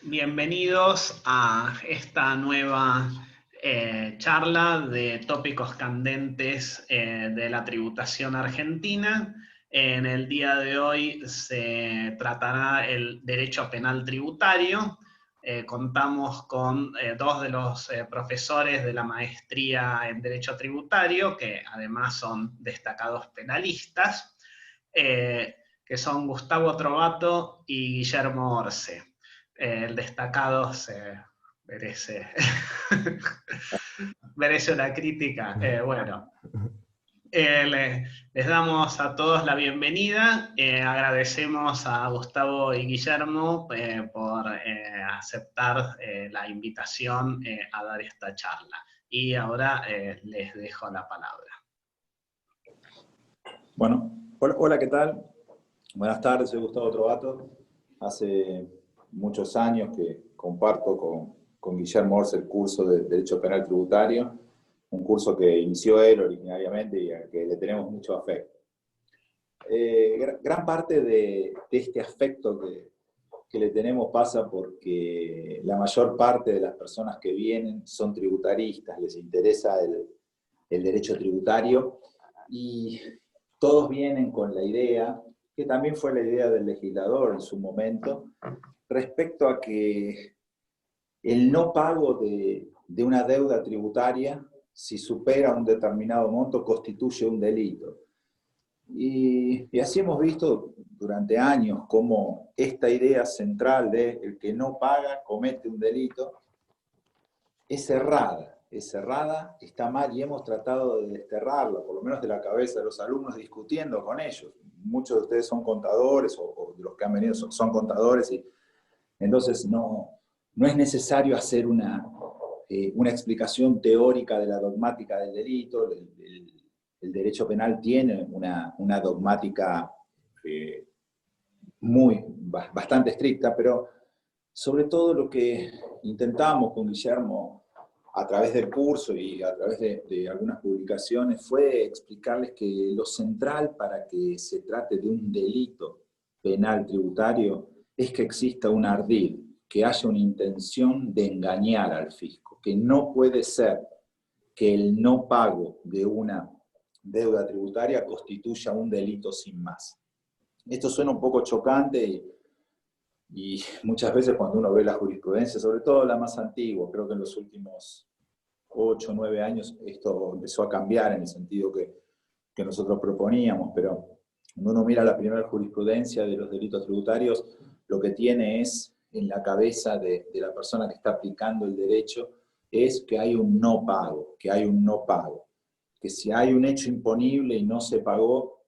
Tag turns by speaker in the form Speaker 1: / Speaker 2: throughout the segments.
Speaker 1: Bienvenidos a esta nueva charla de tópicos candentes de la tributación argentina. En el día de hoy se tratará el derecho penal tributario. Contamos con dos de los profesores de la maestría en Derecho Tributario, que además son destacados penalistas, que son Gustavo Trovato y Guillermo Orce. El destacado se merece, merece una crítica. Les damos a todos la bienvenida. Agradecemos a Gustavo y Guillermo por aceptar la invitación a dar esta charla. Y ahora les dejo la palabra.
Speaker 2: Bueno, hola, ¿qué tal? Buenas tardes, soy Gustavo Trovato. Hace muchos años que comparto con Guillermo Orce el curso de Derecho Penal Tributario, un curso que inició él originariamente y al que le tenemos mucho afecto. Gran parte de este afecto que le tenemos pasa porque la mayor parte de las personas que vienen son tributaristas, les interesa el derecho tributario y todos vienen con la idea, que también fue la idea del legislador en su momento, respecto a que el no pago de una deuda tributaria, si supera un determinado monto, constituye un delito. Y así hemos visto durante años cómo esta idea central de el que no paga comete un delito es errada, está mal y hemos tratado de desterrarla, por lo menos de la cabeza de los alumnos, discutiendo con ellos. Muchos de ustedes son contadores o de los que han venido son contadores y entonces no es necesario hacer una explicación teórica de la dogmática del delito. El derecho penal tiene una dogmática bastante estricta, pero sobre todo lo que intentamos con Guillermo a través del curso y a través de algunas publicaciones fue explicarles que lo central para que se trate de un delito penal tributario es que exista un ardid, que haya una intención de engañar al fisco, que no puede ser que el no pago de una deuda tributaria constituya un delito sin más. Esto suena un poco chocante y muchas veces cuando uno ve la jurisprudencia, sobre todo la más antigua, creo que en los últimos 8 o 9 años esto empezó a cambiar en el sentido que nosotros proponíamos, pero cuando uno mira la primera jurisprudencia de los delitos tributarios, lo que tiene es en la cabeza de la persona que está aplicando el derecho es que hay un no pago, que si hay un hecho imponible y no se pagó,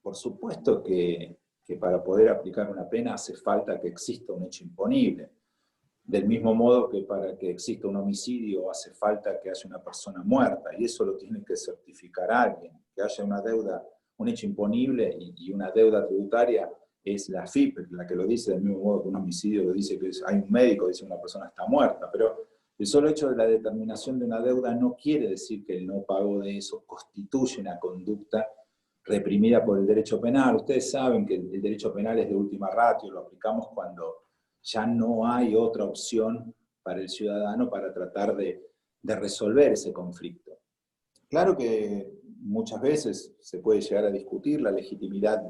Speaker 2: por supuesto que para poder aplicar una pena hace falta que exista un hecho imponible. Del mismo modo que para que exista un homicidio hace falta que haya una persona muerta, y eso lo tiene que certificar alguien. Que haya una deuda, un hecho imponible y una deuda tributaria es la FIP la que lo dice, del mismo modo que un homicidio lo dice que hay un médico, dice que una persona está muerta, pero el solo hecho de la determinación de una deuda no quiere decir que el no pago de eso constituye una conducta reprimida por el derecho penal. Ustedes saben que el derecho penal es de última ratio, lo aplicamos cuando ya no hay otra opción para el ciudadano para tratar de resolver ese conflicto. Claro que muchas veces se puede llegar a discutir la legitimidad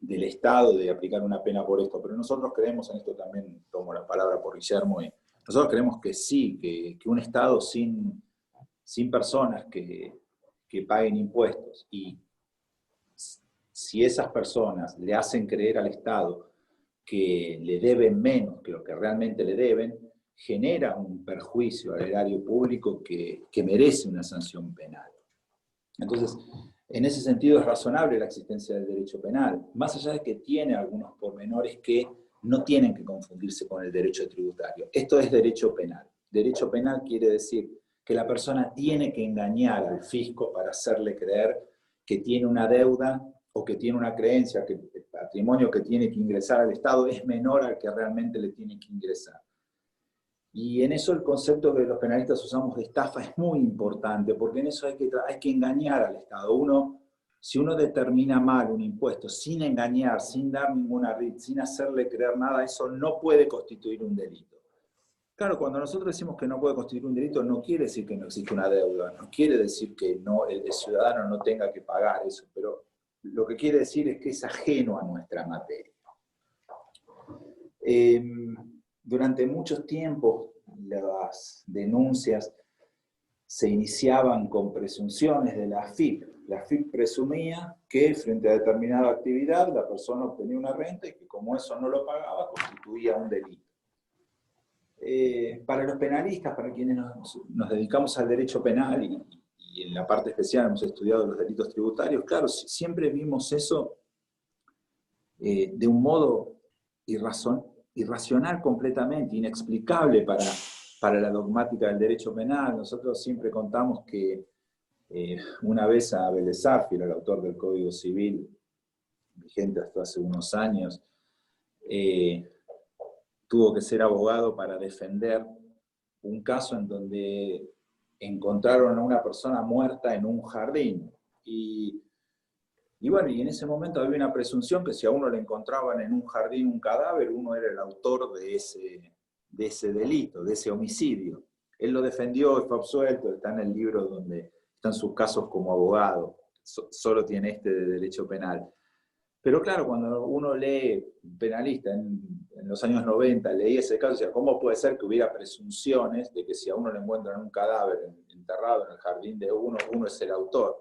Speaker 2: del Estado de aplicar una pena por esto, pero nosotros creemos en esto, también tomo la palabra por Guillermo, y nosotros creemos que sí, que un Estado sin personas que paguen impuestos, y si esas personas le hacen creer al Estado que le deben menos que lo que realmente le deben, genera un perjuicio al erario público que merece una sanción penal. Entonces, en ese sentido es razonable la existencia del derecho penal, más allá de que tiene algunos pormenores que no tienen que confundirse con el derecho tributario. Esto es derecho penal. Derecho penal quiere decir que la persona tiene que engañar al fisco para hacerle creer que tiene una deuda o que tiene una creencia, que el patrimonio que tiene que ingresar al Estado es menor al que realmente le tiene que ingresar. Y en eso el concepto que los penalistas usamos de estafa es muy importante, porque en eso hay que engañar al Estado. Uno Si uno determina mal un impuesto sin engañar, sin dar ninguna RIT, sin hacerle creer nada, eso no puede constituir un delito. Claro, cuando nosotros decimos que no puede constituir un delito, no quiere decir que no existe una deuda, no quiere decir que no, el ciudadano no tenga que pagar eso, pero lo que quiere decir es que es ajeno a nuestra materia. Durante muchos tiempos las denuncias se iniciaban con presunciones de la AFIP. La AFIP presumía que frente a determinada actividad la persona obtenía una renta y que como eso no lo pagaba constituía un delito. Para los penalistas, para quienes nos dedicamos al derecho penal y en la parte especial hemos estudiado los delitos tributarios, claro, siempre vimos eso de un modo irracional completamente, inexplicable para la dogmática del derecho penal. Nosotros siempre contamos que una vez a Vélez Sarsfield, el autor del Código Civil, vigente hasta hace unos años, tuvo que ser abogado para defender un caso en donde encontraron a una persona muerta en un jardín. Y bueno, y en ese momento había una presunción que si a uno le encontraban en un jardín un cadáver, uno era el autor de ese delito, de ese homicidio. Él lo defendió y fue absuelto, está en el libro donde están sus casos como abogado, solo tiene este de derecho penal. Pero claro, cuando uno lee, penalista en los años 90, leía ese caso, decía, ¿cómo puede ser que hubiera presunciones de que si a uno le encuentran un cadáver enterrado en el jardín de uno, uno es el autor?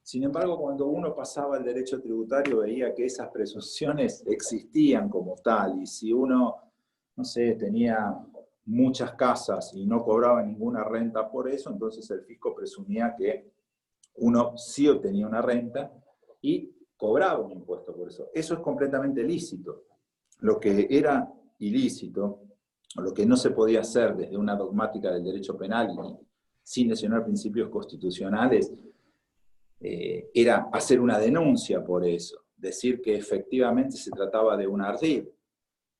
Speaker 2: Sin embargo, cuando uno pasaba al derecho tributario, veía que esas presunciones existían como tal, y si uno, no sé, tenía muchas casas y no cobraba ninguna renta por eso, entonces el fisco presumía que uno sí obtenía una renta y cobraba un impuesto por eso. Eso es completamente lícito. Lo que era ilícito, o lo que no se podía hacer desde una dogmática del derecho penal y sin lesionar principios constitucionales, era hacer una denuncia por eso, decir que efectivamente se trataba de un ardid,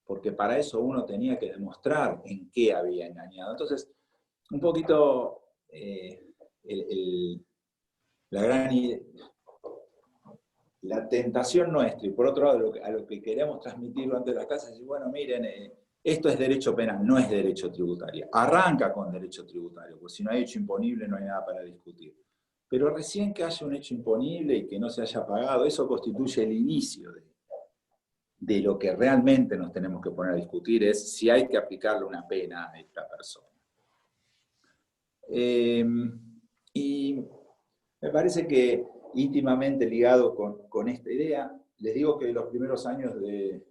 Speaker 2: porque para eso uno tenía que demostrar en qué había engañado. Entonces, un poquito la tentación nuestra, y por otro lado a lo que queremos transmitir durante las clases, es, bueno, miren, esto es derecho penal, no es derecho tributario. Arranca con derecho tributario, porque si no hay hecho imponible no hay nada para discutir. Pero recién que haya un hecho imponible y que no se haya pagado, eso constituye el inicio de lo que realmente nos tenemos que poner a discutir, es si hay que aplicarle una pena a esta persona. Y me parece que íntimamente ligado con esta idea, les digo que los primeros años de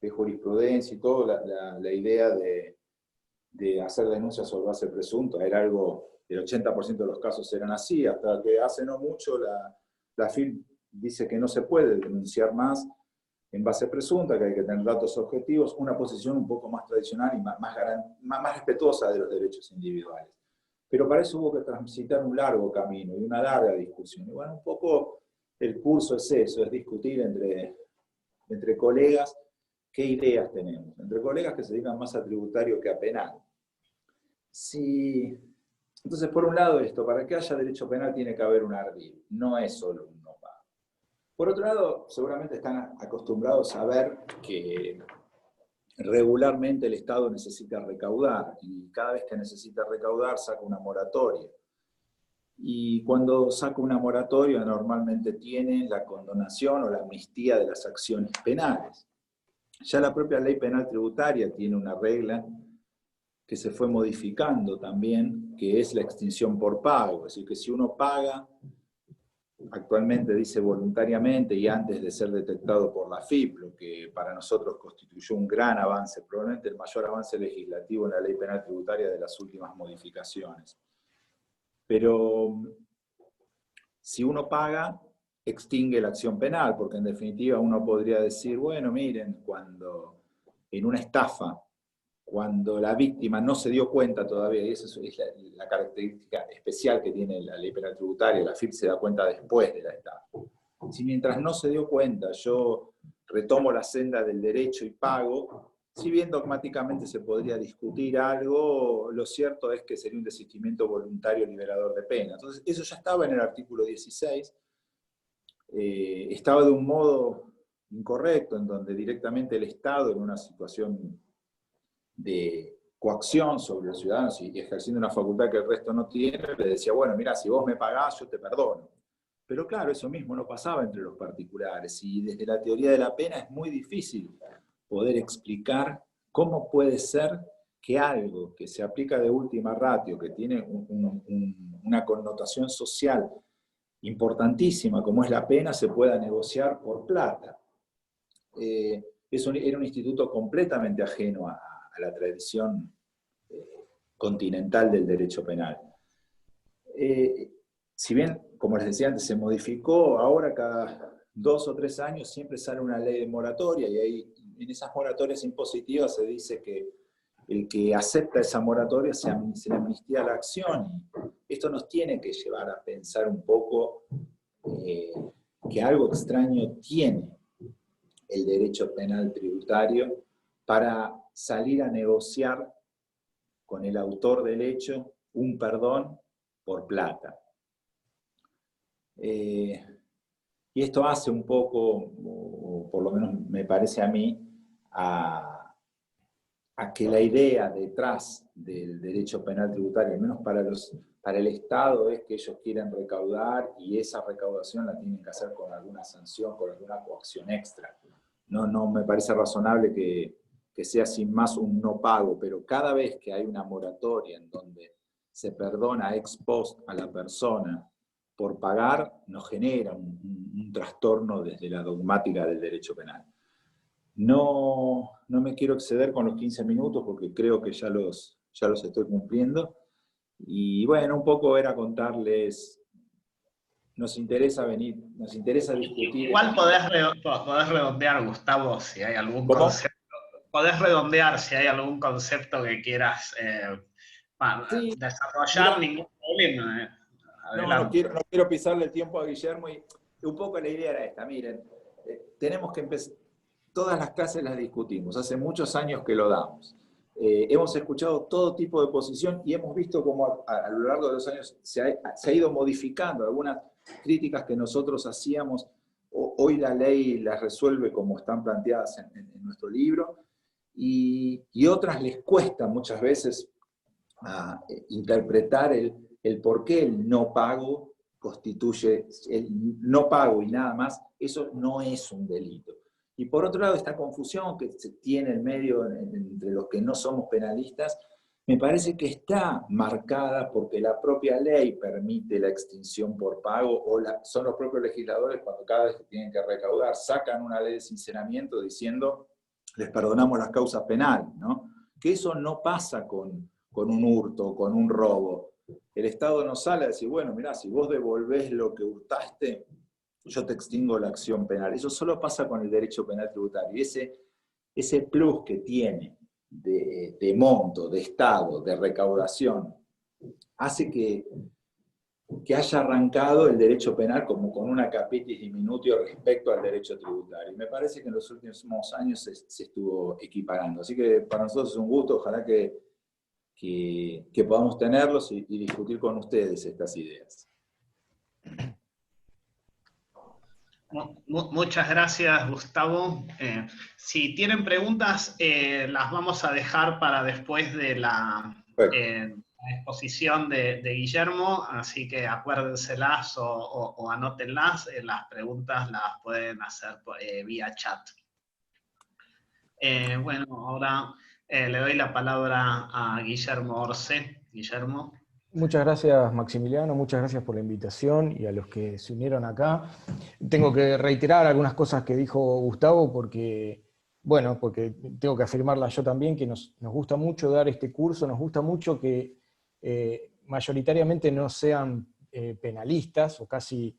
Speaker 2: jurisprudencia y todo, la idea de hacer denuncias sobre base presunta era algo, el 80% de los casos eran así, hasta que hace no mucho la FIP dice que no se puede denunciar más en base presunta, que hay que tener datos objetivos, una posición un poco más tradicional y más respetuosa de los derechos individuales. Pero para eso hubo que transitar un largo camino y una larga discusión. Y bueno, un poco el curso es eso, es discutir entre colegas qué ideas tenemos, entre colegas que se dedican más a tributario que a penal. Entonces, por un lado esto, para que haya derecho penal tiene que haber un ardid, no es solo un no pago. Por otro lado, seguramente están acostumbrados a ver que regularmente el Estado necesita recaudar, y cada vez que necesita recaudar saca una moratoria. Y cuando saca una moratoria normalmente tiene la condonación o la amnistía de las acciones penales. Ya la propia ley penal tributaria tiene una regla que se fue modificando también, que es la extinción por pago. Es decir, que si uno paga, actualmente dice voluntariamente y antes de ser detectado por la FIP, lo que para nosotros constituyó un gran avance, probablemente el mayor avance legislativo en la ley penal tributaria de las últimas modificaciones. Pero si uno paga, extingue la acción penal, porque en definitiva uno podría decir, bueno, miren, cuando en una estafa, cuando la víctima no se dio cuenta todavía, y esa es la característica especial que tiene la ley penal tributaria, la FIP se da cuenta después de la estafa. Si mientras no se dio cuenta yo retomo la senda del derecho y pago, si bien dogmáticamente se podría discutir algo, lo cierto es que sería un desistimiento voluntario liberador de pena. Entonces, eso ya estaba en el artículo 16, estaba de un modo incorrecto, en donde directamente el Estado, en una situación de coacción sobre los ciudadanos y ejerciendo una facultad que el resto no tiene, le decía, bueno, mira, si vos me pagás, yo te perdono. Pero claro, eso mismo no pasaba entre los particulares, y desde la teoría de la pena es muy difícil poder explicar cómo puede ser que algo que se aplica de última ratio, que tiene una connotación social importantísima como es la pena, se pueda negociar por plata. Era un instituto completamente ajeno a la tradición continental del derecho penal. Si bien, como les decía antes, se modificó, ahora cada 2 o 3 años siempre sale una ley de moratoria, y ahí en esas moratorias impositivas se dice que el que acepta esa moratoria se le amnistía la acción. Y esto nos tiene que llevar a pensar un poco que algo extraño tiene el derecho penal tributario para salir a negociar con el autor del hecho un perdón por plata. Y esto hace un poco, o por lo menos me parece a mí, a que la idea detrás del derecho penal tributario, al menos para el Estado, es que ellos quieren recaudar, y esa recaudación la tienen que hacer con alguna sanción, con alguna coacción extra. No me parece razonable que sea sin más un no pago, pero cada vez que hay una moratoria en donde se perdona ex post a la persona por pagar, nos genera un trastorno desde la dogmática del derecho penal. No me quiero exceder con los 15 minutos porque creo que ya los estoy cumpliendo. Y bueno, un poco era contarles, nos interesa discutir.
Speaker 1: Igual podés redondear, Gustavo, si hay algún
Speaker 2: ¿Cómo?
Speaker 1: concepto. Podés redondear si hay algún concepto que quieras
Speaker 2: Sí,
Speaker 1: desarrollar,
Speaker 2: mira,
Speaker 1: ningún problema.
Speaker 2: no
Speaker 1: Adelante.
Speaker 2: quiero pisarle el tiempo a Guillermo, y un poco la idea era esta. Miren, tenemos que empezar, todas las clases las discutimos, hace muchos años que lo damos. Hemos escuchado todo tipo de posición y hemos visto cómo a lo largo de los años se ha ido modificando algunas críticas que nosotros hacíamos. Hoy la ley las resuelve como están planteadas en nuestro libro, y otras les cuesta muchas veces interpretar el por qué el no pago constituye, el no pago y nada más, eso no es un delito. Y por otro lado, esta confusión que se tiene en medio entre los que no somos penalistas, me parece que está marcada porque la propia ley permite la extinción por pago, o son los propios legisladores, cuando cada vez que tienen que recaudar, sacan una ley de sinceramiento diciendo les perdonamos las causas penales, ¿no? Que eso no pasa con un hurto, con un robo. El Estado no sale a decir, bueno, mirá, si vos devolvés lo que hurtaste, yo te extingo la acción penal. Eso solo pasa con el derecho penal tributario. Y ese plus que tiene de monto, de Estado, de recaudación, hace que haya arrancado el derecho penal como con una capitis diminutio respecto al derecho tributario. Y me parece que en los últimos años se estuvo equiparando. Así que para nosotros es un gusto, ojalá que podamos tenerlos y discutir con ustedes estas ideas.
Speaker 1: Muchas gracias, Gustavo. Si tienen preguntas, las vamos a dejar para después de la exposición de Guillermo, así que acuérdenselas o anótenlas. Las preguntas las pueden hacer vía chat. Bueno, ahora le doy la palabra a Guillermo Orce. Guillermo.
Speaker 3: Muchas gracias, Maximiliano, muchas gracias por la invitación y a los que se unieron acá. Tengo que reiterar algunas cosas que dijo Gustavo porque tengo que afirmarlas yo también, que nos gusta mucho dar este curso, nos gusta mucho que mayoritariamente no sean penalistas, o casi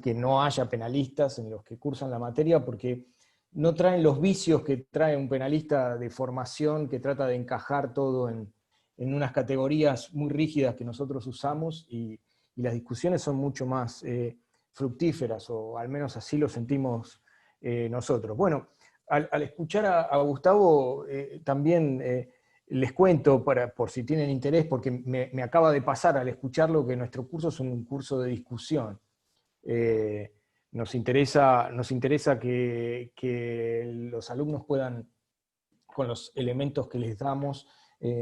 Speaker 3: que no haya penalistas en los que cursan la materia, porque no traen los vicios que trae un penalista de formación, que trata de encajar todo en unas categorías muy rígidas que nosotros usamos, y las discusiones son mucho más fructíferas, o al menos así lo sentimos nosotros. Bueno, al escuchar a Gustavo, también les cuento, por si tienen interés, porque me acaba de pasar al escucharlo, que nuestro curso es un curso de discusión. Nos interesa que los alumnos puedan, con los elementos que les damos,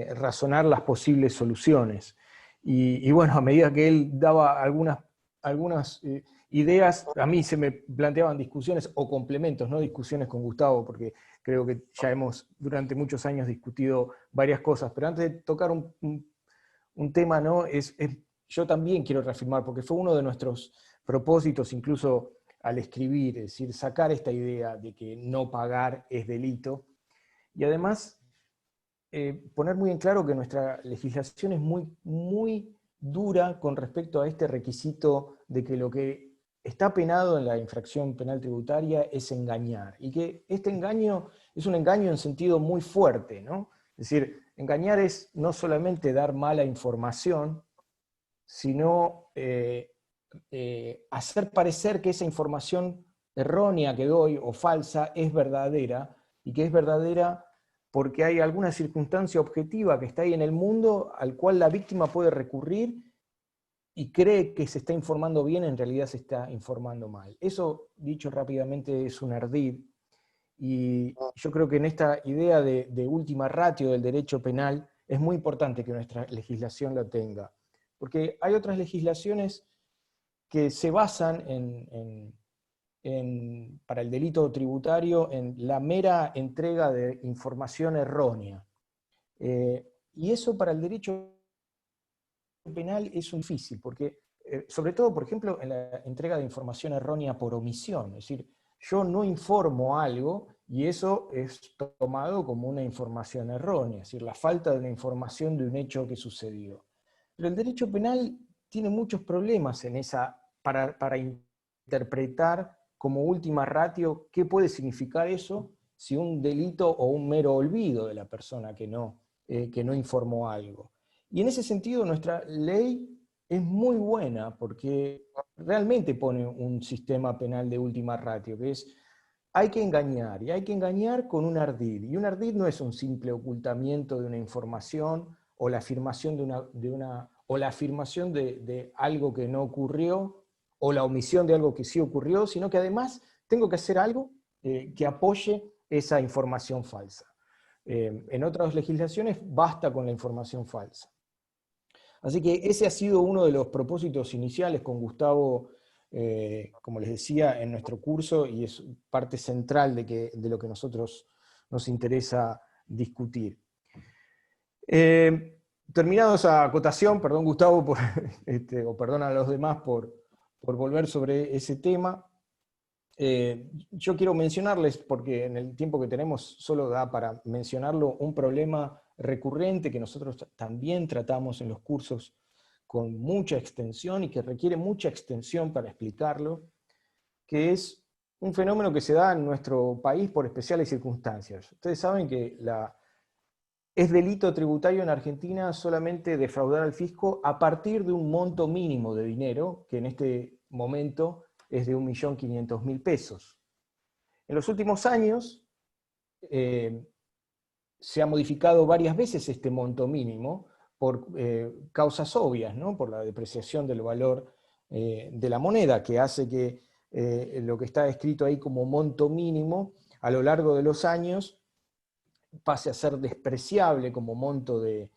Speaker 3: razonar las posibles soluciones. Y bueno, a medida que él daba algunas ideas, a mí se me planteaban discusiones o complementos, no discusiones con Gustavo, porque creo que ya hemos durante muchos años discutido varias cosas, pero antes de tocar un tema, ¿no? Yo también quiero reafirmar, porque fue uno de nuestros propósitos, incluso al escribir, es decir, sacar esta idea de que no pagar es delito, y además poner muy en claro que nuestra legislación es muy dura con respecto a este requisito de que lo que está penado en la infracción penal tributaria es engañar, y que este engaño es un engaño en sentido muy fuerte, ¿no? Es decir, engañar es no solamente dar mala información, sino hacer parecer que esa información errónea que doy o falsa es verdadera, y que es verdadera porque hay alguna circunstancia objetiva que está ahí en el mundo al cual la víctima puede recurrir y cree que se está informando bien, en realidad se está informando mal. Eso, dicho rápidamente, es un ardid, y yo creo que en esta idea de última ratio del derecho penal es muy importante que nuestra legislación la tenga, porque hay otras legislaciones que se basan para el delito tributario en la mera entrega de información errónea. Y eso para el derecho penal es un difícil, porque sobre todo, por ejemplo, en la entrega de información errónea por omisión, es decir, yo no informo algo y eso es tomado como una información errónea, es decir, la falta de una información de un hecho que sucedió. Pero el derecho penal tiene muchos problemas para interpretar como última ratio qué puede significar eso, si un delito o un mero olvido de la persona que no informó algo. Y en ese sentido nuestra ley es muy buena porque realmente pone un sistema penal de última ratio, que es hay que engañar, y hay que engañar con un ardid. Y un ardid no es un simple ocultamiento de una información o la afirmación de algo que no ocurrió, o la omisión de algo que sí ocurrió, sino que además tengo que hacer algo que apoye esa información falsa. En otras legislaciones basta con la información falsa. Así que ese ha sido uno de los propósitos iniciales con Gustavo, como les decía, en nuestro curso, y es parte central de lo que nosotros nos interesa discutir. Terminado esa acotación, perdón Gustavo, o perdón a los demás por volver sobre ese tema, yo quiero mencionarles, porque en el tiempo que tenemos solo da para mencionarlo, un problema recurrente que nosotros también tratamos en los cursos con mucha extensión y que requiere mucha extensión para explicarlo, que es un fenómeno que se da en nuestro país por especiales circunstancias. Ustedes saben que es delito tributario en Argentina solamente defraudar al fisco a partir de un monto mínimo de dinero, que en este momento es de 1.500.000 pesos. En los últimos años se ha modificado varias veces este monto mínimo por causas obvias, ¿no? Por la depreciación del valor de la moneda, que hace que lo que está escrito ahí como monto mínimo a lo largo de los años pase a ser despreciable como monto de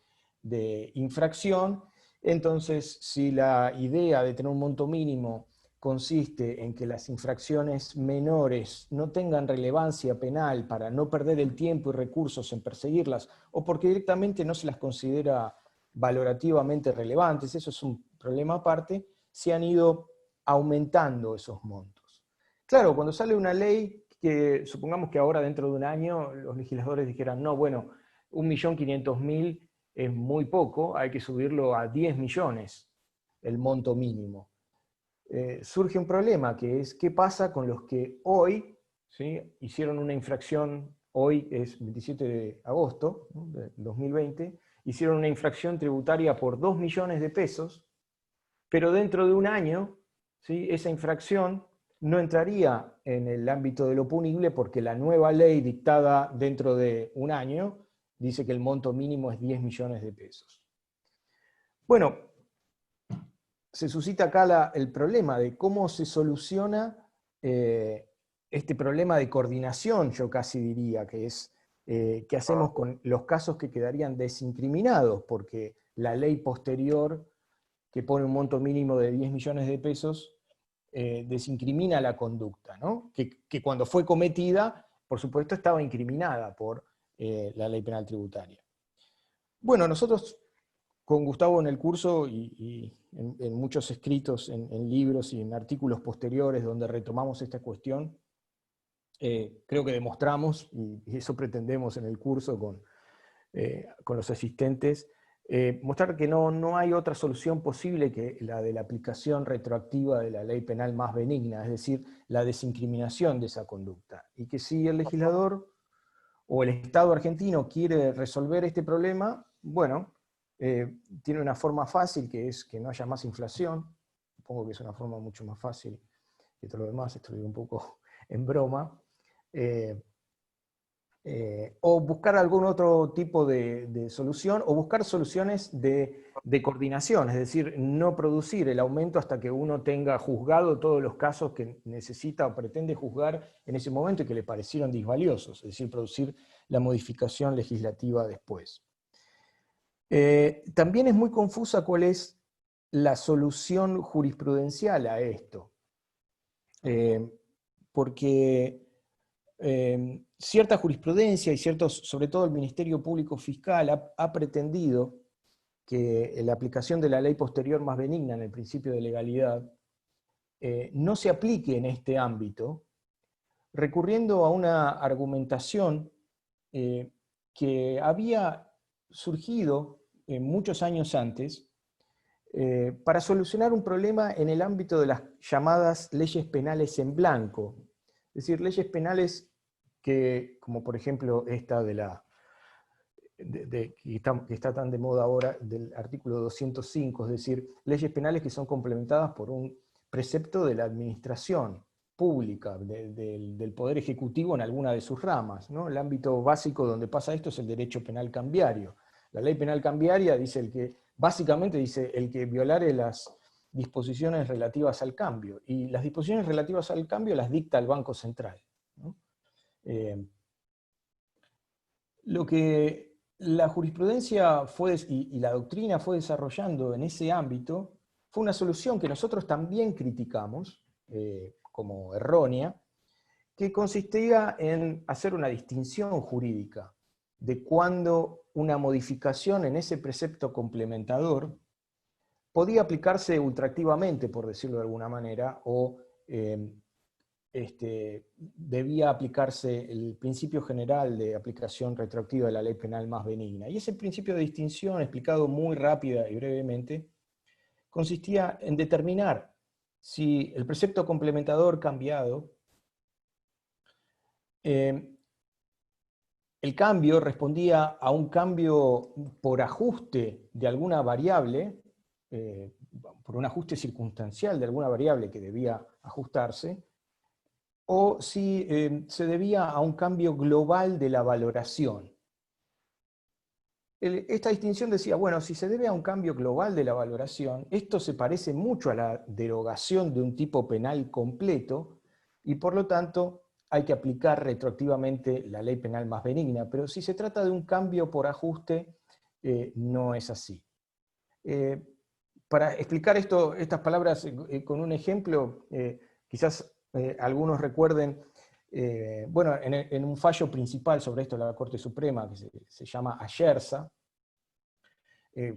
Speaker 3: infracción. Entonces, si la idea de tener un monto mínimo consiste en que las infracciones menores no tengan relevancia penal para no perder el tiempo y recursos en perseguirlas, o porque directamente no se las considera valorativamente relevantes, eso es un problema aparte, se han ido aumentando esos montos. Claro, cuando sale una ley que supongamos que ahora dentro de un año los legisladores dijeran, no, bueno, 1.500.000 es muy poco, hay que subirlo a 10 millones, el monto mínimo. Surge un problema, que es qué pasa con los que hoy, ¿sí?, hicieron una infracción, hoy es 27 de agosto, ¿no?, de 2020, hicieron una infracción tributaria por 2 millones de pesos, pero dentro de un año, ¿sí?, esa infracción no entraría en el ámbito de lo punible porque la nueva ley dictada dentro de un año dice que el monto mínimo es 10 millones de pesos. Bueno, se suscita acá el problema de cómo se soluciona este problema de coordinación, yo casi diría, que es qué hacemos con los casos que quedarían desincriminados, porque la ley posterior, que pone un monto mínimo de 10 millones de pesos, desincrimina la conducta, ¿no? Que cuando fue cometida, por supuesto, estaba incriminada por la ley penal tributaria. Bueno, nosotros con Gustavo en el curso y en muchos escritos, en libros y en artículos posteriores donde retomamos esta cuestión, creo que demostramos, y eso pretendemos en el curso con los asistentes, mostrar que no hay otra solución posible que la de la aplicación retroactiva de la ley penal más benigna, es decir, la desincriminación de esa conducta. Y que si el legislador o el Estado argentino quiere resolver este problema, bueno, tiene una forma fácil, que es que no haya más inflación. Supongo que es una forma mucho más fácil que todo lo demás, esto lo digo un poco en broma. O buscar algún otro tipo de solución, o buscar soluciones de coordinación, es decir, no producir el aumento hasta que uno tenga juzgado todos los casos que necesita o pretende juzgar en ese momento y que le parecieron disvaliosos, es decir, producir la modificación legislativa después. También es muy confusa cuál es la solución jurisprudencial a esto, porque cierta jurisprudencia y sobre todo el Ministerio Público Fiscal ha pretendido que la aplicación de la ley posterior más benigna en el principio de legalidad no se aplique en este ámbito, recurriendo a una argumentación que había surgido muchos años antes para solucionar un problema en el ámbito de las llamadas leyes penales en blanco. Es decir, leyes penales que, como por ejemplo esta que está tan de moda ahora, del artículo 205, es decir, leyes penales que son complementadas por un precepto de la administración pública, del Poder Ejecutivo en alguna de sus ramas, ¿no? El ámbito básico donde pasa esto es el derecho penal cambiario. La ley penal cambiaria básicamente dice el que violare las disposiciones relativas al cambio, y las disposiciones relativas al cambio las dicta el Banco Central, ¿no? Lo que la jurisprudencia y la doctrina fue desarrollando en ese ámbito fue una solución que nosotros también criticamos como errónea, que consistía en hacer una distinción jurídica de cuando una modificación en ese precepto complementador podía aplicarse ultraactivamente, por decirlo de alguna manera, o debía aplicarse el principio general de aplicación retroactiva de la ley penal más benigna. Y ese principio de distinción, explicado muy rápida y brevemente, consistía en determinar si el precepto complementador cambiado, el cambio respondía a un cambio por ajuste de alguna variable, por un ajuste circunstancial de alguna variable que debía ajustarse, o si se debía a un cambio global de la valoración. Esta distinción decía, bueno, si se debe a un cambio global de la valoración, esto se parece mucho a la derogación de un tipo penal completo, y por lo tanto hay que aplicar retroactivamente la ley penal más benigna, pero si se trata de un cambio por ajuste, no es así. Para explicar estas palabras con un ejemplo, quizás algunos recuerden, bueno, en un fallo principal sobre esto de la Corte Suprema, que se llama Ayerza,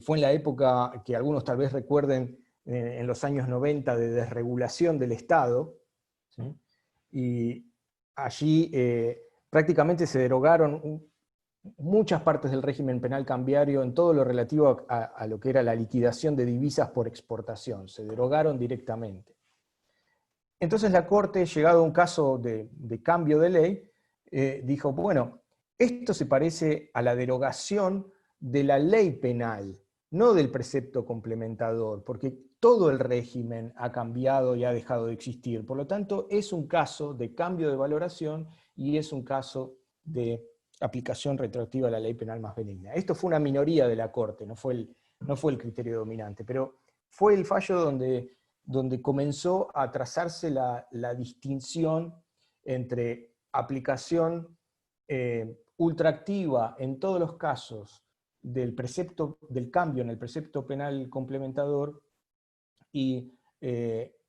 Speaker 3: fue en la época que algunos tal vez recuerden, en los años 90, de desregulación del Estado, ¿sí? Y allí prácticamente se derogaron muchas partes del régimen penal cambiario en todo lo relativo a lo que era la liquidación de divisas por exportación, se derogaron directamente. Entonces la Corte, llegado a un caso de cambio de ley, dijo, bueno, esto se parece a la derogación de la ley penal, no del precepto complementador, porque todo el régimen ha cambiado y ha dejado de existir. Por lo tanto, es un caso de cambio de valoración y es un caso de aplicación retroactiva de la ley penal más benigna. Esto fue una minoría de la Corte, no fue el criterio dominante, pero fue el fallo donde donde comenzó a trazarse la distinción entre aplicación ultraactiva en todos los casos del cambio en el precepto penal complementador y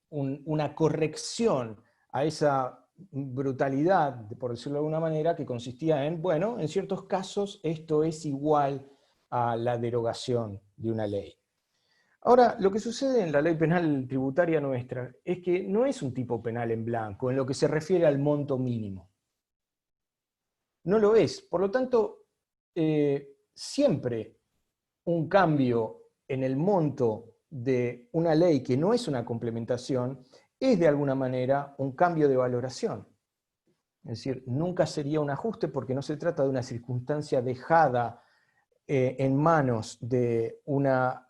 Speaker 3: una corrección a esa brutalidad, por decirlo de alguna manera, que consistía en, bueno, en ciertos casos esto es igual a la derogación de una ley. Ahora, lo que sucede en la ley penal tributaria nuestra es que no es un tipo penal en blanco en lo que se refiere al monto mínimo. No lo es. Por lo tanto, siempre un cambio en el monto de una ley que no es una complementación es de alguna manera un cambio de valoración. Es decir, nunca sería un ajuste porque no se trata de una circunstancia dejada en manos de una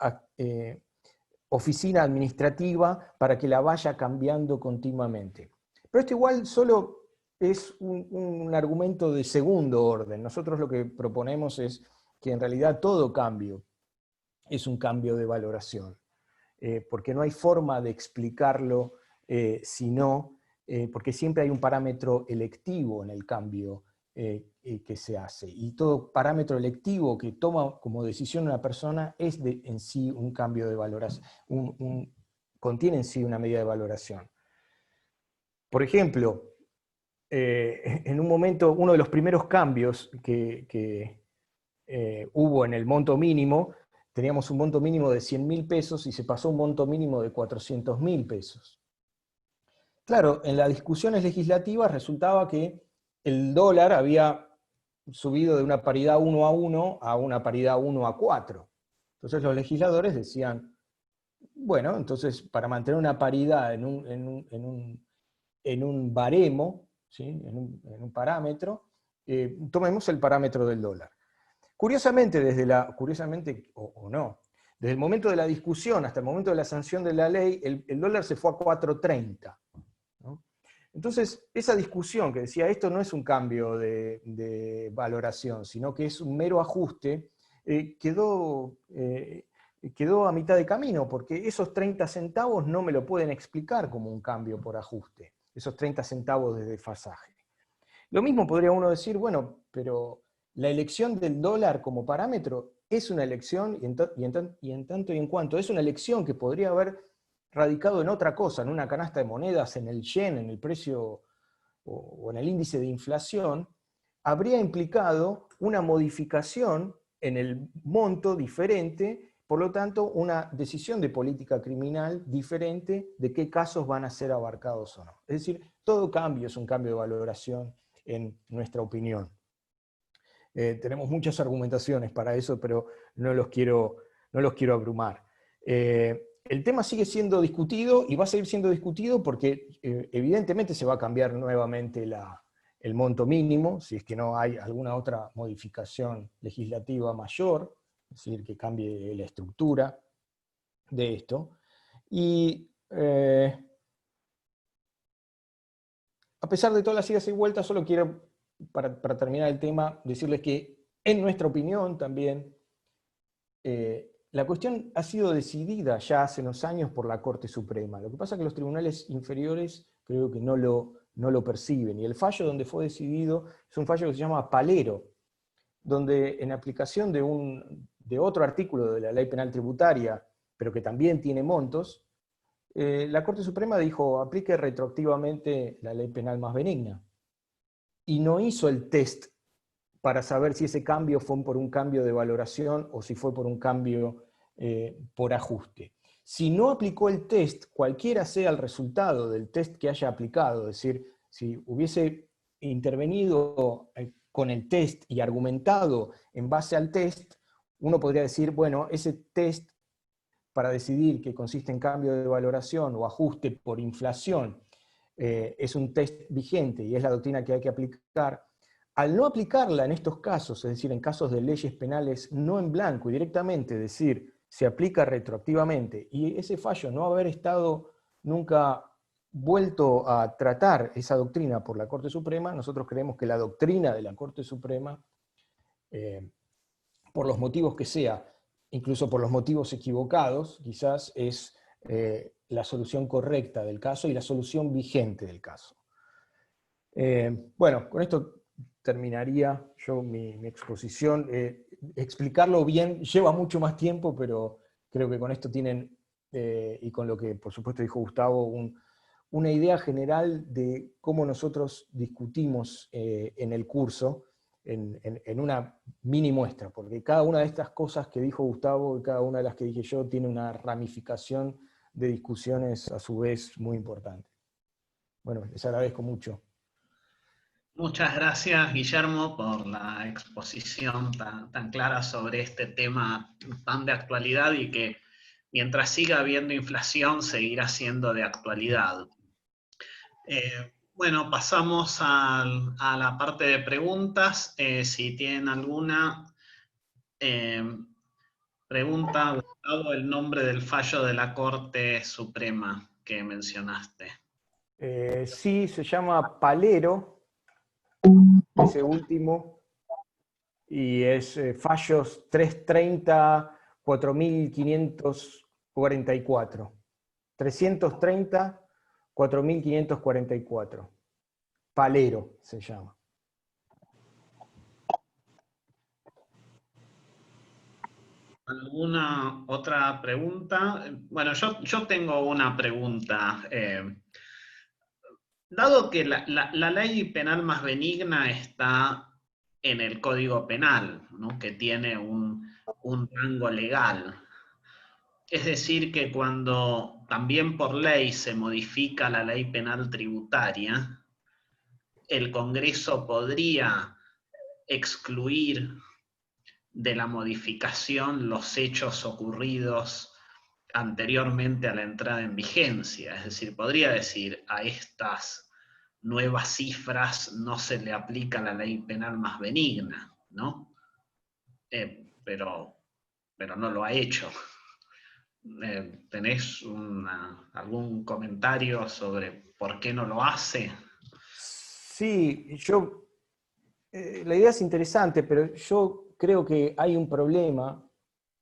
Speaker 3: oficina administrativa para que la vaya cambiando continuamente. Pero esto igual solo es un argumento de segundo orden. Nosotros lo que proponemos es que en realidad todo cambio es un cambio de valoración, porque no hay forma de explicarlo porque siempre hay un parámetro electivo en el cambio que se hace. Y todo parámetro electivo que toma como decisión una persona es en sí un cambio de valoración, contiene en sí una medida de valoración. Por ejemplo, en un momento, uno de los primeros cambios que hubo en el monto mínimo, teníamos un monto mínimo de 100.000 pesos y se pasó a un monto mínimo de 400.000 pesos. Claro, en las discusiones legislativas resultaba que el dólar había subido de una paridad 1:1 a una paridad 1:4. Entonces los legisladores decían, bueno, entonces para mantener una paridad en un baremo, ¿sí? en un parámetro, tomemos el parámetro del dólar. Curiosamente, curiosamente o no, desde el momento de la discusión hasta el momento de la sanción de la ley, el dólar se fue a 4.30. ¿no? Entonces, esa discusión que decía esto no es un cambio de valoración, sino que es un mero ajuste, quedó a mitad de camino, porque esos 30 centavos no me lo pueden explicar como un cambio por ajuste, esos 30 centavos de desfasaje. Lo mismo podría uno decir, bueno, pero la elección del dólar como parámetro es una elección, y en tanto y en cuanto es una elección que podría haber radicado en otra cosa, en una canasta de monedas, en el yen, en el precio o en el índice de inflación, habría implicado una modificación en el monto diferente, por lo tanto, una decisión de política criminal diferente de qué casos van a ser abarcados o no. Es decir, todo cambio es un cambio de valoración en nuestra opinión. Tenemos muchas argumentaciones para eso, pero no los quiero abrumar. El tema sigue siendo discutido y va a seguir siendo discutido porque evidentemente se va a cambiar nuevamente el monto mínimo, si es que no hay alguna otra modificación legislativa mayor, es decir, que cambie la estructura de esto. Y a pesar de todas las idas y vueltas, solo quiero, para terminar el tema, decirles que en nuestra opinión también, la cuestión ha sido decidida ya hace unos años por la Corte Suprema. Lo que pasa es que los tribunales inferiores creo que no lo perciben. Y el fallo donde fue decidido es un fallo que se llama Palero, donde en aplicación de otro artículo de la Ley Penal Tributaria, pero que también tiene montos, la Corte Suprema dijo, aplique retroactivamente la Ley Penal más benigna. Y no hizo el test para saber si ese cambio fue por un cambio de valoración o si fue por un cambio por ajuste. Si no aplicó el test, cualquiera sea el resultado del test que haya aplicado, es decir, si hubiese intervenido con el test y argumentado en base al test, uno podría decir, bueno, ese test para decidir que consiste en cambio de valoración o ajuste por inflación es un test vigente y es la doctrina que hay que aplicar. Al no aplicarla en estos casos, es decir, en casos de leyes penales no en blanco y directamente decir se aplica retroactivamente y ese fallo no haber estado nunca vuelto a tratar esa doctrina por la Corte Suprema, nosotros creemos que la doctrina de la Corte Suprema, por los motivos que sea, incluso por los motivos equivocados, quizás es la solución correcta del caso y la solución vigente del caso. Bueno, con esto terminaría yo mi exposición. Explicarlo bien lleva mucho más tiempo, pero creo que con esto tienen, y con lo que por supuesto dijo Gustavo, una idea general de cómo nosotros discutimos en el curso, en una mini muestra, porque cada una de estas cosas que dijo Gustavo y cada una de las que dije yo tiene una ramificación de discusiones a su vez muy importante. Bueno, les agradezco mucho.
Speaker 1: Muchas gracias, Guillermo, por la exposición tan clara sobre este tema tan de actualidad y que mientras siga habiendo inflación seguirá siendo de actualidad. Bueno, pasamos a la parte de preguntas. Si tienen alguna pregunta, Gustavo, el nombre del fallo de la Corte Suprema que mencionaste.
Speaker 3: Sí, se llama Palero, ese último, y es fallos 330, 4544. 330, 4544. Palero se llama.
Speaker 1: ¿Alguna otra pregunta? Bueno, yo tengo una pregunta. Dado que la ley penal más benigna está en el Código Penal, ¿no? Que tiene un rango legal. Es decir, que cuando también por ley se modifica la ley penal tributaria, el Congreso podría excluir de la modificación los hechos ocurridos anteriormente a la entrada en vigencia. Es decir, podría decir a estas nuevas cifras no se le aplica la ley penal más benigna, ¿no? Pero no lo ha hecho. ¿Tenés algún comentario sobre por qué no lo hace?
Speaker 3: Sí, la idea es interesante, pero yo creo que hay un problema,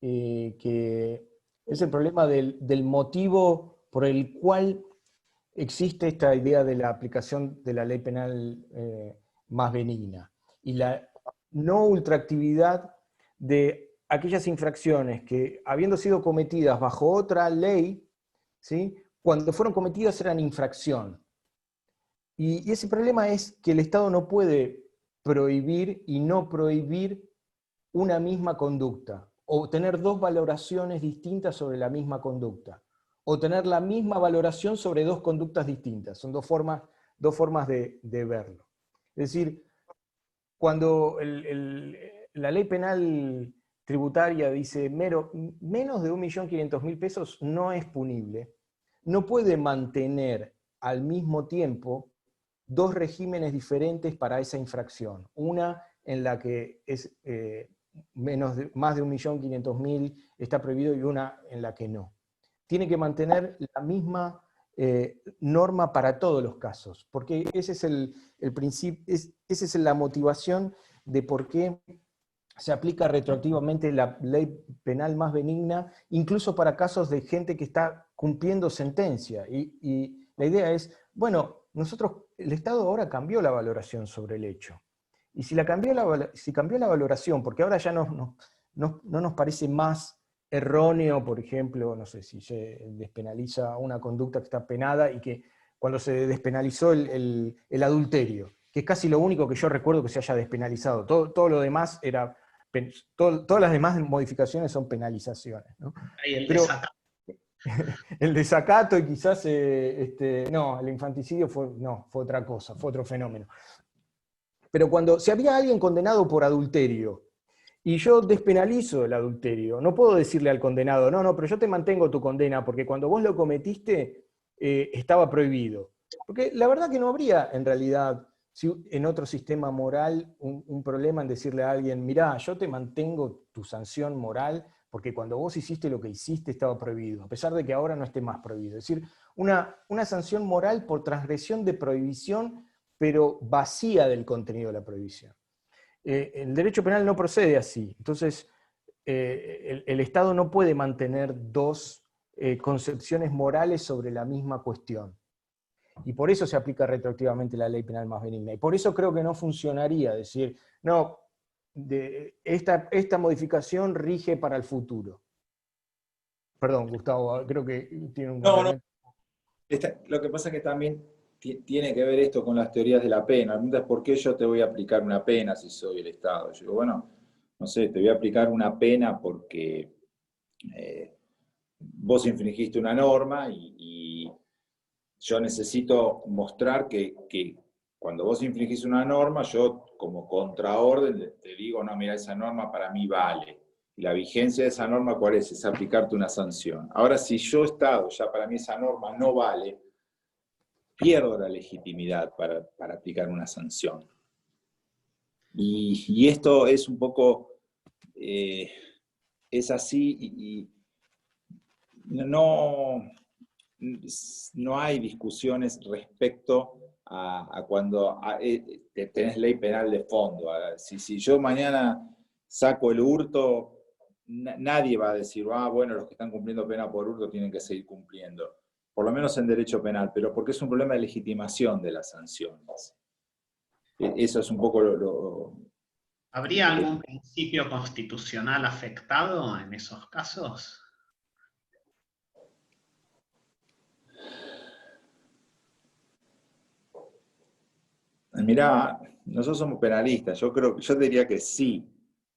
Speaker 3: que es el problema del motivo por el cual existe esta idea de la aplicación de la ley penal más benigna, y la no ultraactividad de aquellas infracciones que, habiendo sido cometidas bajo otra ley, ¿sí?, cuando fueron cometidas eran infracción. Y ese problema es que el Estado no puede prohibir y no prohibir una misma conducta, o tener dos valoraciones distintas sobre la misma conducta, o tener la misma valoración sobre dos conductas distintas. Son dos formas de verlo. Es decir, cuando la ley penal tributaria dice menos de 1.500.000 pesos no es punible, no puede mantener al mismo tiempo dos regímenes diferentes para esa infracción. Una en la que es más de 1.500.000 está prohibido, y una en la que no. Tiene que mantener la misma norma para todos los casos, porque ese es el principio, esa es la motivación de por qué se aplica retroactivamente la ley penal más benigna, incluso para casos de gente que está cumpliendo sentencia. Y la idea es, bueno, el Estado ahora cambió la valoración sobre el hecho. Y si cambió la valoración, porque ahora ya no nos parece más erróneo, por ejemplo, no sé, si se despenaliza una conducta que está penada, y que cuando se despenalizó el adulterio, que es casi lo único que yo recuerdo que se haya despenalizado. Todo lo demás era... todas las demás modificaciones son penalizaciones, ¿no? Pero el desacato y quizás, no, el infanticidio fue otra cosa, fue otro fenómeno. Pero si había alguien condenado por adulterio, y yo despenalizo el adulterio, no puedo decirle al condenado, no, pero yo te mantengo tu condena, porque cuando vos lo cometiste, estaba prohibido. Porque la verdad que no habría, en realidad, en otro sistema moral, un problema en decirle a alguien, mirá, yo te mantengo tu sanción moral, porque cuando vos hiciste lo que hiciste estaba prohibido, a pesar de que ahora no esté más prohibido. Es decir, una sanción moral por transgresión de prohibición, pero vacía del contenido de la prohibición. El derecho penal no procede así. Entonces, el Estado no puede mantener dos concepciones morales sobre la misma cuestión. Y por eso se aplica retroactivamente la ley penal más benigna. Y por eso creo que no funcionaría decir, no, esta modificación rige para el futuro. Perdón, Gustavo, creo que tiene un complemento.
Speaker 2: Lo que pasa es que también tiene que ver esto con las teorías de la pena. La pregunta es, ¿por qué yo te voy a aplicar una pena si soy el Estado? Yo digo, bueno, no sé, te voy a aplicar una pena porque vos infringiste una norma y yo necesito mostrar que cuando vos infringís una norma, yo como contraorden te digo, no, mira, esa norma para mí vale. Y la vigencia de esa norma, ¿cuál es? Es aplicarte una sanción. Ahora, si yo, Estado, ya para mí esa norma no vale, pierdo la legitimidad para aplicar una sanción. Y esto es un poco, es así y no hay discusiones respecto a cuando tenés ley penal de fondo. Si yo mañana saco el hurto, nadie va a decir, bueno, los que están cumpliendo pena por hurto tienen que seguir cumpliendo. Por lo menos en derecho penal, pero porque es un problema de legitimación de las sanciones. Eso es un poco
Speaker 1: ¿Habría algún principio constitucional afectado en esos casos?
Speaker 2: Mirá, nosotros somos penalistas, yo diría que sí,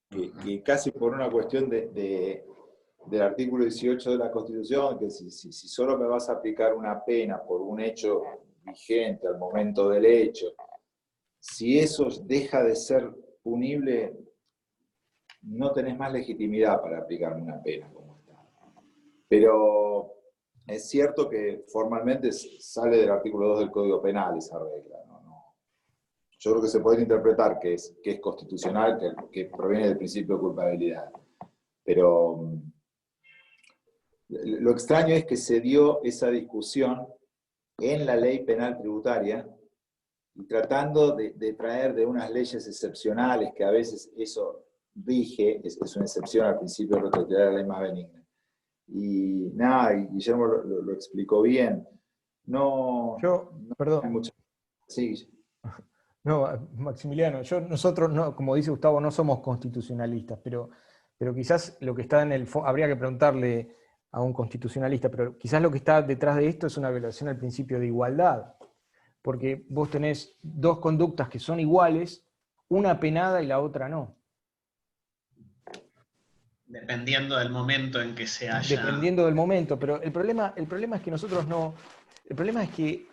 Speaker 2: que casi por una cuestión del artículo 18 de la Constitución, que si solo me vas a aplicar una pena por un hecho vigente al momento del hecho, si eso deja de ser punible, no tenés más legitimidad para aplicarme una pena como esta. Pero es cierto que formalmente sale del artículo 2 del Código Penal esa regla, ¿no? Yo creo que se puede interpretar que es constitucional, que proviene del principio de culpabilidad. Pero lo extraño es que se dio esa discusión en la ley penal tributaria, y tratando de traer de unas leyes excepcionales, que a veces eso rige, es una excepción al principio de retroactividad de la ley más benigna. Y nada, y Guillermo lo explicó bien.
Speaker 3: Perdón.
Speaker 2: Hay mucha... Sí.
Speaker 3: No, Maximiliano, nosotros, no, como dice Gustavo, no somos constitucionalistas, pero quizás lo que está en el fondo, habría que preguntarle a un constitucionalista, pero quizás lo que está detrás de esto es una violación al principio de igualdad, porque vos tenés dos conductas que son iguales, una penada y la otra no.
Speaker 1: Dependiendo del momento en que se haya...
Speaker 3: Dependiendo del momento, pero el problema es que nosotros no... El problema es que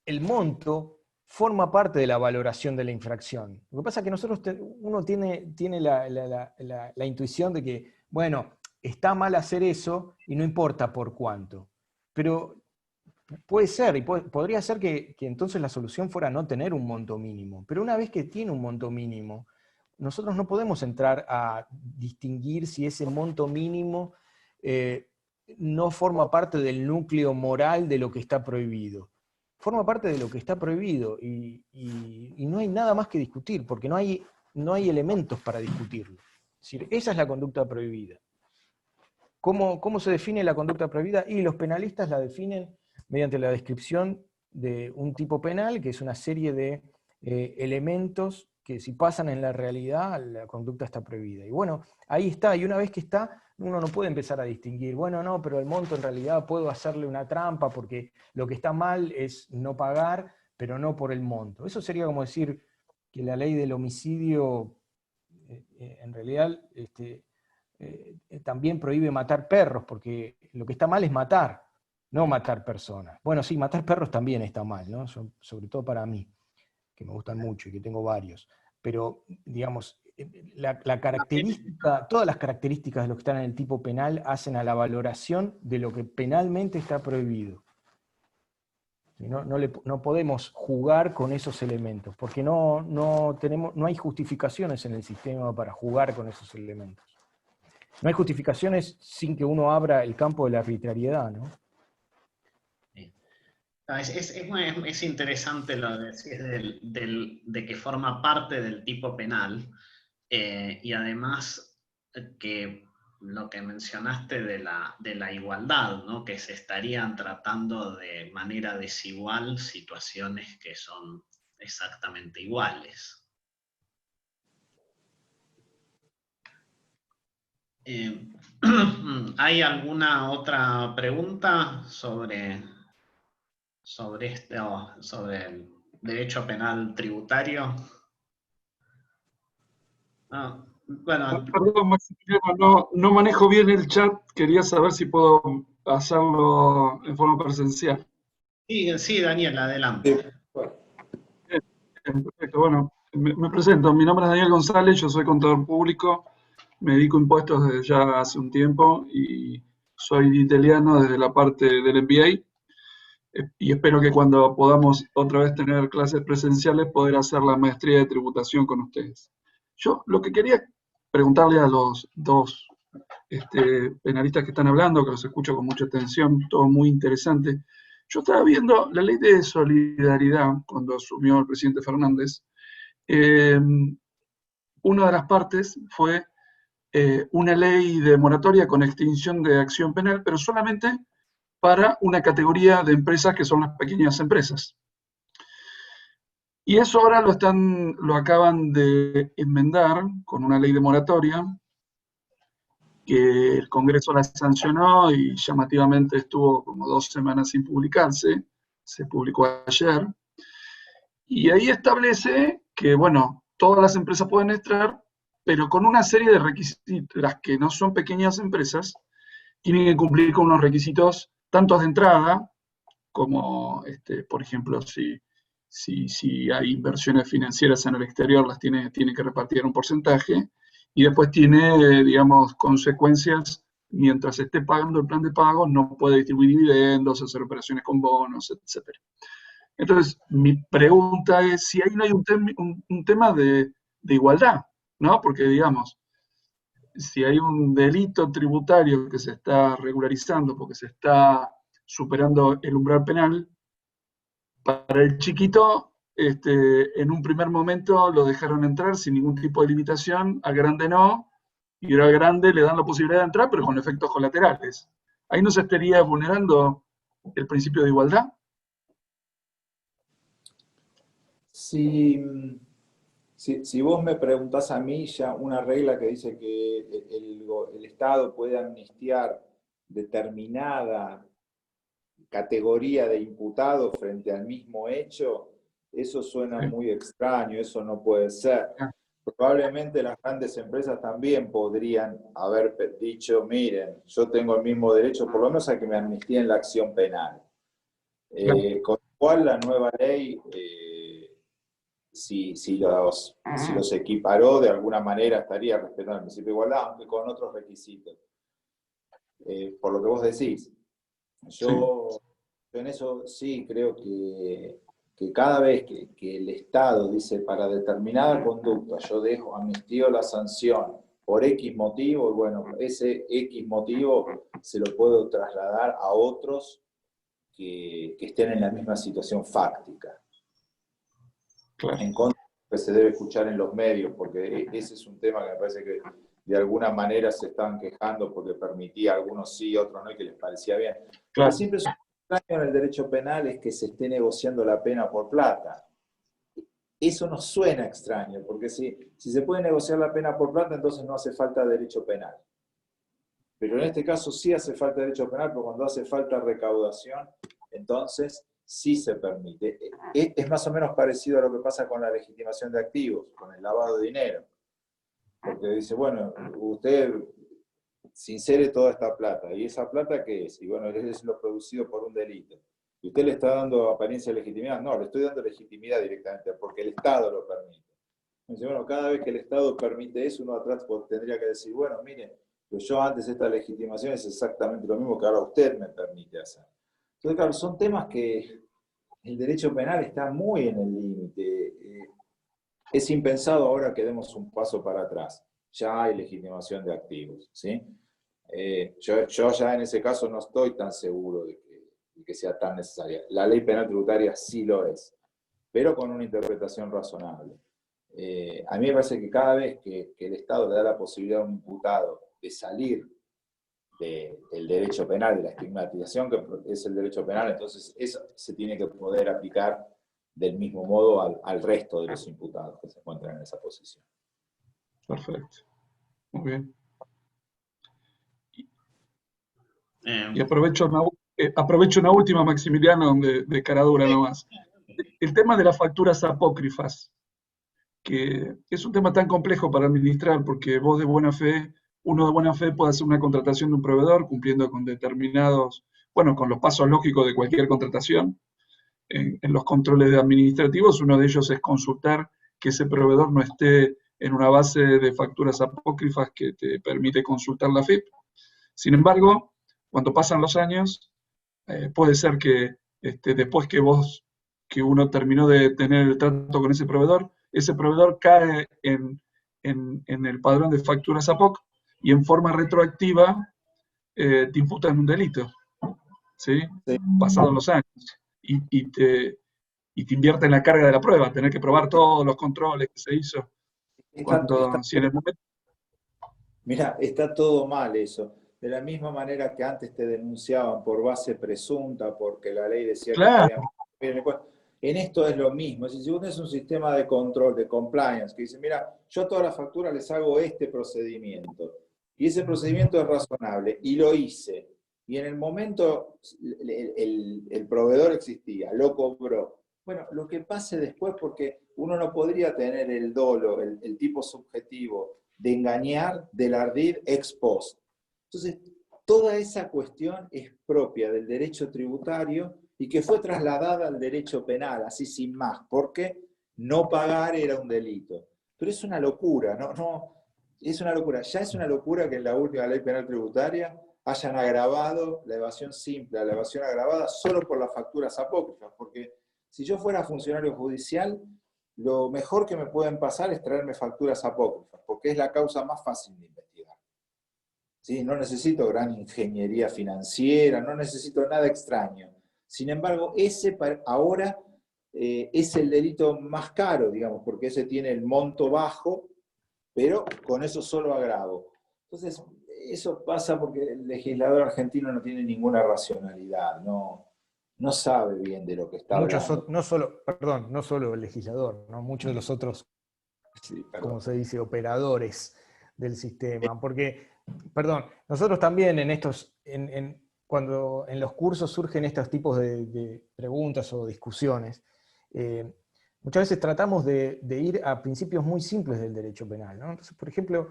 Speaker 3: el monto forma parte de la valoración de la infracción. Lo que pasa es que uno tiene la intuición de que, bueno, está mal hacer eso y no importa por cuánto. Pero puede ser, y podría ser que entonces la solución fuera no tener un monto mínimo. Pero una vez que tiene un monto mínimo, nosotros no podemos entrar a distinguir si ese monto mínimo no forma parte del núcleo moral de lo que está prohibido. Forma parte de lo que está prohibido y no hay nada más que discutir, porque no hay elementos para discutirlo. Es decir, esa es la conducta prohibida. ¿Cómo se define la conducta prohibida? Y los penalistas la definen mediante la descripción de un tipo penal, que es una serie de elementos que si pasan en la realidad, la conducta está prohibida. Y bueno, ahí está, y una vez que está, uno no puede empezar a distinguir, bueno, no, pero el monto en realidad puedo hacerle una trampa porque lo que está mal es no pagar, pero no por el monto. Eso sería como decir que la ley del homicidio en realidad también prohíbe matar perros, porque lo que está mal es matar, no matar personas. Bueno, sí, matar perros también está mal, ¿no? Sobre todo para mí, que me gustan mucho y que tengo varios. Pero, digamos, todas las características de lo que están en el tipo penal hacen a la valoración de lo que penalmente está prohibido. No podemos jugar con esos elementos, porque no hay justificaciones en el sistema para jugar con esos elementos. No hay justificaciones sin que uno abra el campo de la arbitrariedad, ¿no?
Speaker 1: Es interesante lo de decir de que forma parte del tipo penal, y además que lo que mencionaste de la igualdad, ¿no? Que se estarían tratando de manera desigual situaciones que son exactamente iguales. ¿Hay alguna otra pregunta sobre sobre el derecho penal tributario? Bueno,
Speaker 4: Perdón, Maximiliano, no manejo bien el chat. Quería saber si puedo hacerlo en forma presencial.
Speaker 1: sí, Daniel, adelante.
Speaker 4: Bien, perfecto. Bueno, me presento. Mi nombre es Daniel González, yo soy contador público, me dedico a impuestos desde ya hace un tiempo y soy italiano desde la parte del MBA. Y espero que cuando podamos otra vez tener clases presenciales poder hacer la maestría de tributación con ustedes. Yo lo que quería preguntarle a los dos penalistas que están hablando, que los escucho con mucha atención, todo muy interesante. Yo estaba viendo la ley de solidaridad cuando asumió el presidente Fernández. Una de las partes fue una ley de moratoria con extinción de acción penal, pero solamente para una categoría de empresas que son las pequeñas empresas. Y eso ahora lo acaban de enmendar con una ley de moratoria que el Congreso la sancionó y llamativamente estuvo como 2 semanas sin publicarse, se publicó ayer, y ahí establece que, bueno, todas las empresas pueden entrar, pero con una serie de requisitos. Las que no son pequeñas empresas tienen que cumplir con unos requisitos tanto de entrada, como, por ejemplo, si hay inversiones financieras en el exterior, las tiene que repartir un porcentaje, y después tiene, digamos, consecuencias. Mientras esté pagando el plan de pago, no puede distribuir dividendos, hacer operaciones con bonos, etc. Entonces, mi pregunta es si ahí no hay un tema de igualdad, ¿no? Porque, digamos, si hay un delito tributario que se está regularizando porque se está superando el umbral penal, para el chiquito, en un primer momento lo dejaron entrar sin ningún tipo de limitación, al grande no, y ahora al grande le dan la posibilidad de entrar, pero con efectos colaterales. Ahí no se estaría vulnerando el principio de igualdad.
Speaker 2: Si vos me preguntás a mí, ya una regla que dice que el Estado puede amnistiar determinada categoría de imputados frente al mismo hecho, eso suena muy extraño, eso no puede ser. Probablemente las grandes empresas también podrían haber dicho, miren, yo tengo el mismo derecho, por lo menos a que me amnistíen la acción penal. Con lo cual la nueva ley, si los equiparó de alguna manera, estaría respetando el principio de igualdad, aunque con otros requisitos. Por lo que vos decís. Yo en eso sí creo que cada vez que el Estado dice para determinada conducta yo dejo, amnistío la sanción por X motivo, bueno, ese X motivo se lo puedo trasladar a otros que estén en la misma situación fáctica. Claro. En contra de lo que se debe escuchar en los medios, porque ese es un tema que me parece que de alguna manera se estaban quejando porque permitía a algunos sí, otros no, y que les parecía bien. Claro. Lo que siempre es extraño en el derecho penal es que se esté negociando la pena por plata. Eso nos suena extraño, porque si se puede negociar la pena por plata, entonces no hace falta derecho penal. Pero en este caso sí hace falta derecho penal, porque cuando hace falta recaudación, entonces sí se permite. Es más o menos parecido a lo que pasa con la legitimación de activos, con el lavado de dinero. Porque dice, bueno, usted sincere toda esta plata. ¿Y esa plata qué es? Y bueno, es lo producido por un delito. ¿Y usted le está dando apariencia de legitimidad? No, le estoy dando legitimidad directamente, porque el Estado lo permite. Dice, bueno, cada vez que el Estado permite eso, uno atrás tendría que decir, bueno, mire, pues yo antes esta legitimación es exactamente lo mismo que ahora usted me permite hacer. Entonces, claro, son temas que el derecho penal está muy en el límite. Es impensado ahora que demos un paso para atrás. Ya hay legitimación de activos, ¿sí? Yo ya en ese caso no estoy tan seguro de que sea tan necesaria. La ley penal tributaria sí lo es, pero con una interpretación razonable. A mí me parece que cada vez que el Estado le da la posibilidad a un imputado de salir del derecho penal, de la estigmatización que es el derecho penal, entonces eso se tiene que poder aplicar del mismo modo al resto de los imputados que se encuentran en esa posición.
Speaker 4: Perfecto. Muy bien.
Speaker 1: Eh,
Speaker 4: Y aprovecho una última, Maximiliano, de caradura nomás. El tema de las facturas apócrifas, que es un tema tan complejo para administrar, porque uno de buena fe puede hacer una contratación de un proveedor cumpliendo con determinados, bueno, con los pasos lógicos de cualquier contratación. En los controles administrativos, uno de ellos es consultar que ese proveedor no esté en una base de facturas apócrifas que te permite consultar la FIP. Sin embargo, cuando pasan los años, puede ser que después que uno terminó de tener el trato con ese proveedor cae en el padrón de facturas APOC y en forma retroactiva te imputan un delito, ¿sí?
Speaker 2: Sí.
Speaker 4: Pasados los años. Y te invierten la carga de la prueba, tener que probar todos los controles que se hizo. Si en el momento...
Speaker 2: Mira, está todo mal eso. De la misma manera que antes te denunciaban por base presunta, porque la ley decía
Speaker 4: Claro.
Speaker 2: que podían... En esto es lo mismo. Es decir, si vos tenés un sistema de control, de compliance, que dice, mira, yo a todas las facturas les hago este procedimiento, y ese procedimiento es razonable, y lo hice, y en el momento el proveedor existía, lo cobró. Bueno, lo que pase después, porque uno no podría tener el dolo, el tipo subjetivo de engañar, del ardid ex post. Entonces, toda esa cuestión es propia del derecho tributario y que fue trasladada al derecho penal, así sin más, porque no pagar era un delito. Pero es una locura, es una locura. Ya es una locura que en la última ley penal tributaria hayan agravado la evasión simple, la evasión agravada solo por las facturas apócrifas, porque si yo fuera funcionario judicial, lo mejor que me pueden pasar es traerme facturas apócrifas, porque es la causa más fácil de investigar. ¿Sí? No necesito gran ingeniería financiera, no necesito nada extraño. Sin embargo, ese ahora es el delito más caro, digamos, porque ese tiene el monto bajo, pero con eso solo agravo. Entonces, eso pasa porque el legislador argentino no tiene ninguna racionalidad, no sabe bien de lo que está hablando.
Speaker 3: No solo el legislador, ¿no? Muchos de los otros,
Speaker 2: Sí,
Speaker 3: como se dice, operadores del sistema. Porque, nosotros también cuando en los cursos surgen estos tipos de preguntas o discusiones, muchas veces tratamos de ir a principios muy simples del derecho penal, ¿no? Entonces, por ejemplo,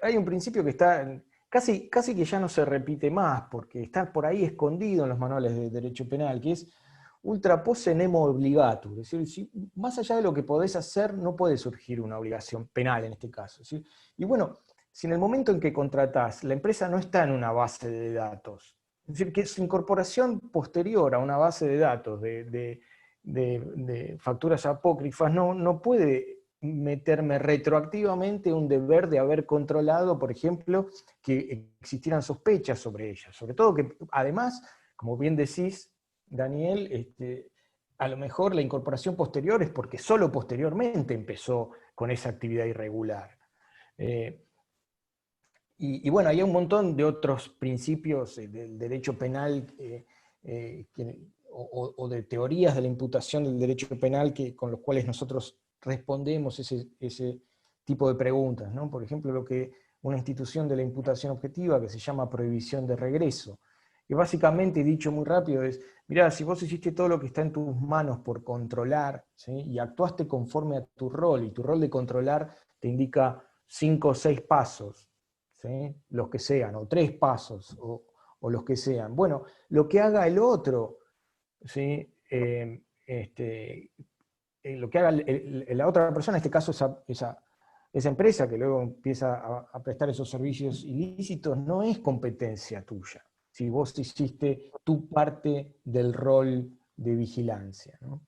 Speaker 3: hay un principio que está casi que ya no se repite más, porque está por ahí escondido en los manuales de derecho penal, que es ultra posse nemo obligatur, es decir, más allá de lo que podés hacer, no puede surgir una obligación penal en este caso, ¿sí? Y bueno, si en el momento en que contratás, la empresa no está en una base de datos, es decir, que su incorporación posterior a una base de datos de facturas apócrifas no puede meterme retroactivamente un deber de haber controlado, por ejemplo, que existieran sospechas sobre ellas. Sobre todo que, además, como bien decís, Daniel, a lo mejor la incorporación posterior es porque solo posteriormente empezó con esa actividad irregular. Y bueno, hay un montón de otros principios del derecho penal o de teorías de la imputación del derecho penal con los cuales nosotros respondemos ese tipo de preguntas, ¿no? Por ejemplo, una institución de la imputación objetiva que se llama prohibición de regreso, que básicamente, dicho muy rápido, es, mirá, si vos hiciste todo lo que está en tus manos por controlar, ¿sí? Y actuaste conforme a tu rol, y tu rol de controlar te indica 5 o 6 pasos, ¿sí? Los que sean, o 3 pasos, o los que sean. Bueno, lo que haga el otro, ¿sí? Lo que haga la otra persona, en este caso esa empresa que luego empieza a prestar esos servicios ilícitos, no es competencia tuya, si vos hiciste tu parte del rol de vigilancia, ¿no?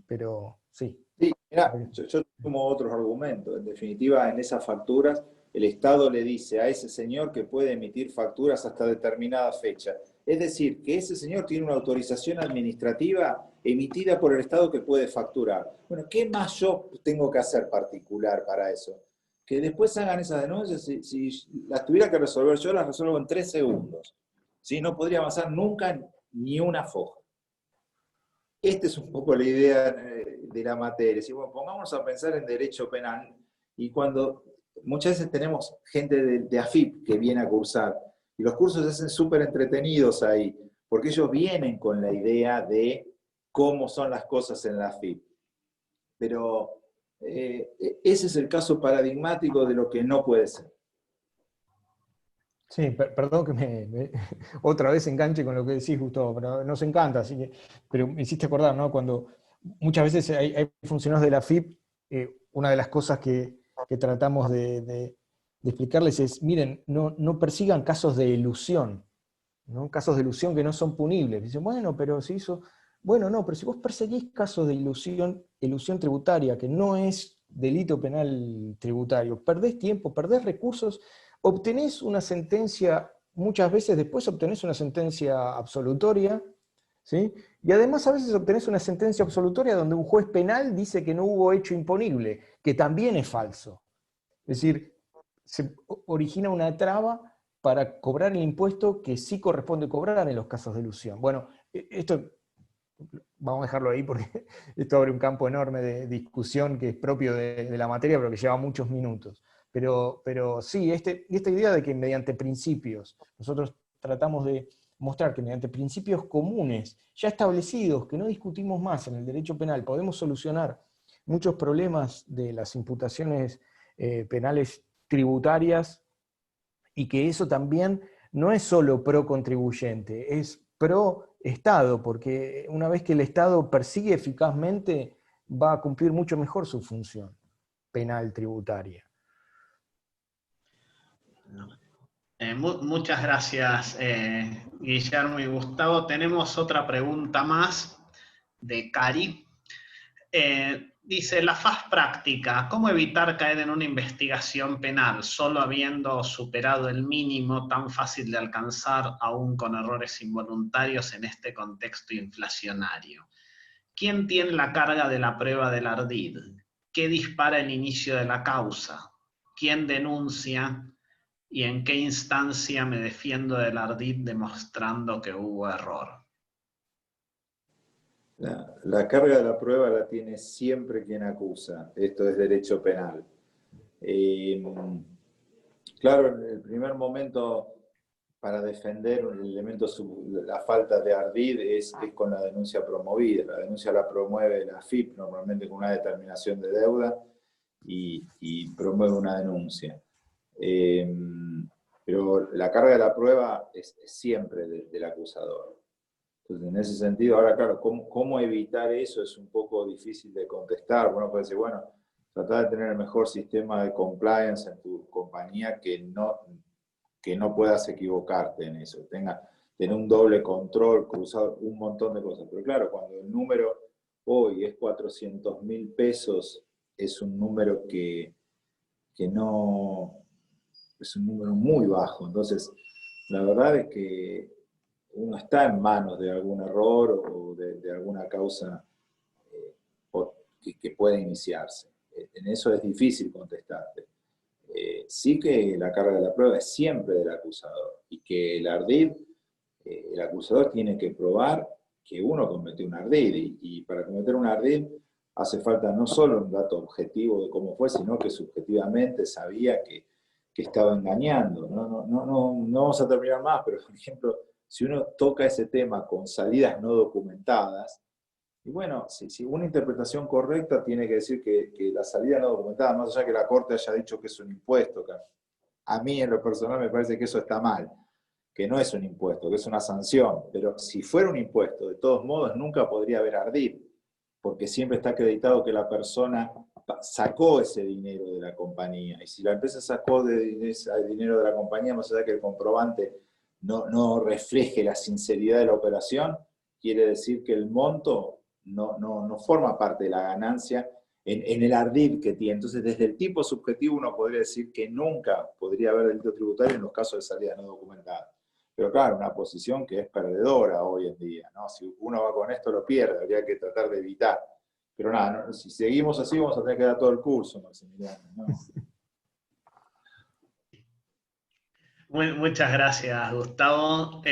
Speaker 3: Pero sí.
Speaker 2: Sí, mirá, yo tomo otros argumentos. En definitiva, en esas facturas, el Estado le dice a ese señor que puede emitir facturas hasta determinada fecha. Es decir, que ese señor tiene una autorización administrativa emitida por el Estado que puede facturar. Bueno, ¿qué más yo tengo que hacer particular para eso? que después hagan esas denuncias, si las tuviera que resolver yo, las resuelvo en 3 segundos. ¿Sí? No podría avanzar nunca ni una foja. Esta es un poco la idea de la materia. Si, bueno, pongámonos a pensar en derecho penal, y cuando muchas veces tenemos gente de AFIP que viene a cursar, y los cursos se hacen súper entretenidos ahí, porque ellos vienen con la idea de cómo son las cosas en la AFIP. Pero ese es el caso paradigmático de lo que no puede ser.
Speaker 3: Sí, perdón que otra vez enganche con lo que decís, Gustavo, pero nos encanta, así que, pero me hiciste acordar, ¿no? Cuando muchas veces hay funcionarios de la FIP, una de las cosas que tratamos de explicarles es, miren, no persigan casos de ilusión, ¿no? Casos de ilusión que no son punibles. Dicen, bueno, pero si hizo... Bueno, no, pero si vos perseguís casos de ilusión tributaria, que no es delito penal tributario, perdés tiempo, perdés recursos, obtenés una sentencia, muchas veces después obtenés una sentencia absolutoria, ¿sí? Y además a veces obtenés una sentencia absolutoria donde un juez penal dice que no hubo hecho imponible, que también es falso. Es decir, se origina una traba para cobrar el impuesto que sí corresponde cobrar en los casos de ilusión. Bueno, esto vamos a dejarlo ahí porque esto abre un campo enorme de discusión que es propio de la materia, pero que lleva muchos minutos. Pero sí, esta idea de que mediante principios, nosotros tratamos de mostrar que mediante principios comunes, ya establecidos, que no discutimos más en el derecho penal, podemos solucionar muchos problemas de las imputaciones penales tributarias, y que eso también no es solo pro contribuyente, es pro Estado, porque una vez que el Estado persigue eficazmente, va a cumplir mucho mejor su función penal tributaria.
Speaker 1: Muchas gracias, Guillermo y Gustavo. Tenemos otra pregunta más de Cari. Dice, la faz práctica, ¿cómo evitar caer en una investigación penal solo habiendo superado el mínimo tan fácil de alcanzar aún con errores involuntarios en este contexto inflacionario? ¿Quién tiene la carga de la prueba del ardid? ¿Qué dispara el inicio de la causa? ¿Quién denuncia? ¿Y en qué instancia me defiendo del ardid demostrando que hubo error?
Speaker 2: La carga de la prueba la tiene siempre quien acusa. Esto es derecho penal. Claro, en el primer momento, para defender un elemento, la falta de ardid es con la denuncia promovida. La denuncia la promueve la AFIP, normalmente con una determinación de deuda, y promueve una denuncia. Pero la carga de la prueba es siempre del acusador. Entonces, en ese sentido, ahora claro, ¿cómo evitar eso? Es un poco difícil de contestar. Uno puede decir, bueno, tratar de tener el mejor sistema de compliance en tu compañía, que no puedas equivocarte en eso, tener un doble control, cruzar un montón de cosas. Pero claro, cuando el número hoy es 400.000 pesos, es un número que no, es un número muy bajo. Entonces, la verdad es que uno está en manos de algún error o de alguna causa que puede iniciarse. En eso es difícil contestarte. Sí que la carga de la prueba es siempre del acusador, y que el ardid, el acusador tiene que probar que uno cometió un ardid, y para cometer un ardid hace falta no solo un dato objetivo de cómo fue, sino que subjetivamente sabía que estaba engañando. No vamos a terminar más, pero por ejemplo, si uno toca ese tema con salidas no documentadas, y bueno, si una interpretación correcta tiene que decir que la salida no documentada, más allá que la Corte haya dicho que es un impuesto, que a mí en lo personal me parece que eso está mal, que no es un impuesto, que es una sanción, pero si fuera un impuesto, de todos modos nunca podría haber ardid, porque siempre está acreditado que la persona sacó ese dinero de la compañía, y si la empresa sacó ese dinero de la compañía, más allá que el comprobante no refleje la sinceridad de la operación, quiere decir que el monto no forma parte de la ganancia en el ardid que tiene. Entonces, desde el tipo subjetivo uno podría decir que nunca podría haber delito tributario en los casos de salida no documentada. Pero claro, una posición que es perdedora hoy en día, ¿no? Si uno va con esto lo pierde, habría que tratar de evitar. Pero nada, si seguimos así vamos a tener que dar todo el curso, Maximiliano, ¿no?
Speaker 1: Muchas gracias, Gustavo.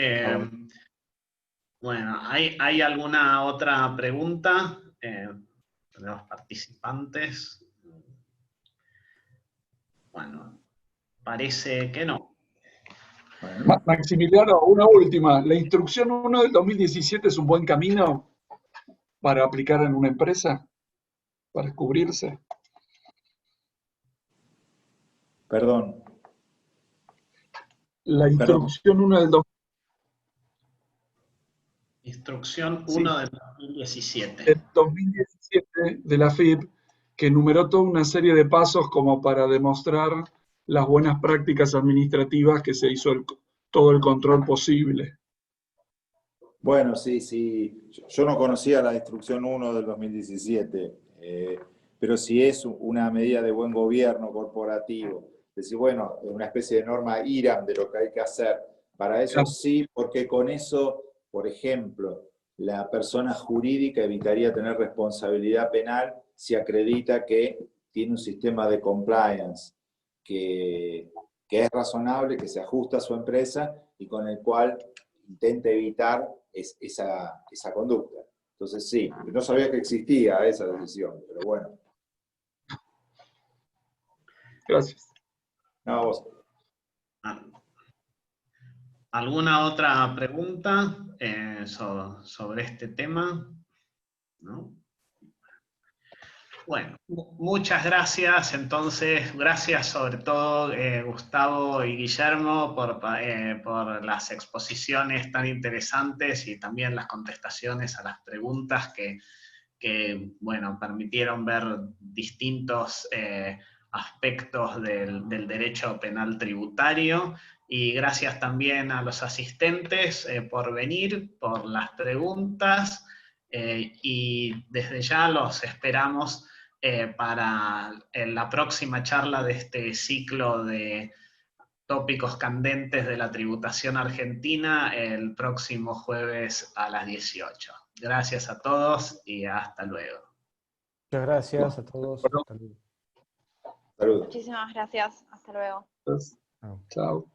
Speaker 1: Bueno, ¿hay alguna otra pregunta de los participantes? Bueno, parece que no.
Speaker 4: Maximiliano, una última. ¿La instrucción 1 del 2017 es un buen camino para aplicar en una empresa? ¿Para cubrirse?
Speaker 2: Perdón.
Speaker 4: La instrucción 1 del 2017.
Speaker 1: Instrucción
Speaker 4: Sí.
Speaker 1: 1 del 2017.
Speaker 4: El 2017 de la FIP, que enumeró toda una serie de pasos como para demostrar las buenas prácticas administrativas que se hizo todo el control posible.
Speaker 2: Bueno, sí. Yo no conocía la instrucción 1 del 2017, pero si es una medida de buen gobierno corporativo, decir, bueno, una especie de norma IRAM de lo que hay que hacer. Para eso sí, porque con eso, por ejemplo, la persona jurídica evitaría tener responsabilidad penal si acredita que tiene un sistema de compliance que es razonable, que se ajusta a su empresa y con el cual intenta evitar esa conducta. Entonces sí, no sabía que existía esa decisión, pero bueno.
Speaker 4: Gracias.
Speaker 2: No, vos.
Speaker 1: ¿Alguna otra pregunta sobre este tema? ¿No? Bueno, muchas gracias. Entonces, gracias sobre todo Gustavo y Guillermo por las exposiciones tan interesantes y también las contestaciones a las preguntas que bueno, permitieron ver distintos aspectos del derecho penal tributario. Y gracias también a los asistentes por venir, por las preguntas, y desde ya los esperamos para la próxima charla de este ciclo de tópicos candentes de la tributación argentina el próximo jueves a las 18. Gracias a todos y hasta luego.
Speaker 3: Muchas gracias a todos. Hasta luego.
Speaker 2: Saludos.
Speaker 5: Muchísimas gracias. Hasta luego.
Speaker 4: Chao.